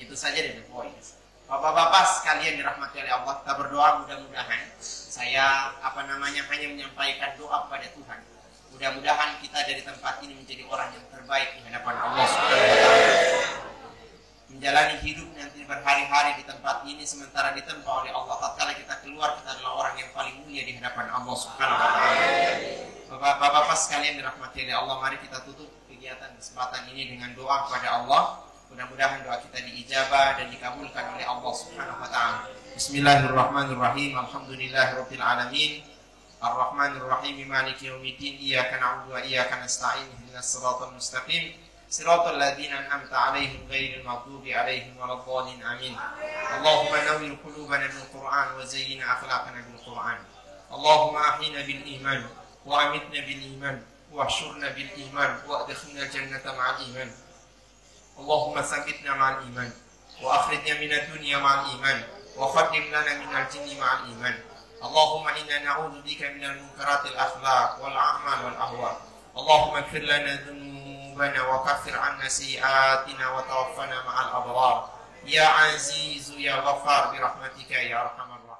Itu saja dari poin. Bapak-bapak sekalian dirahmati oleh Allah, kita berdoa mudah-mudahan saya hanya menyampaikan doa kepada Tuhan. Mudah-mudahan kita dari tempat ini menjadi orang yang terbaik di hadapan Allah Subhanahu wa taala. Menjalani hidup nanti berhari-hari di tempat ini sementara ditempa oleh Allah. Tatkala kita keluar, kita adalah orang yang paling mulia di hadapan Allah Subhanahu wa taala. Bapak-bapak sekalian dirahmati oleh Allah, mari kita tutup kegiatan kesempatan ini dengan doa kepada Allah. Mudah-mudahan doa kita diijabah dan dikabulkan oleh Allah Subhanahu wa taala. Bismillahirrahmanirrahim. Alhamdulillahirabbil alamin. Ar-Rahmanir Rahim. Maliki yaumiddin. Iyyaka na'budu wa iyyaka nasta'in. Ihdinas siratal mustaqim. Siratal ladzina an'amta 'alaihim ghairil maghdubi 'alaihim waladdallin. Amin. Allahumma nawwir qulubana bil Qur'an wa zayyin akhlaqana bil Qur'an. Allahumma ahyina bil iman wa amitna bil iman wa ahshurna bil iman wa adkhilna jannata ma'al iman. Allahumma tsabbitna ma'al iman wa akhrijna minad dunya ma'al iman wa khatim lana minal jinni ma'al iman. Allahumma inna na'udzu bika minal munkaratil akhlaq wal a'mal wal ahwa. Allahumma ighfir lana dhunubana wa kaffir 'anna sayyi'atina wa tawaffana ma'al abrar. Ya Azizu ya Ghaffar bi rahmatika ya arhamar rahimin.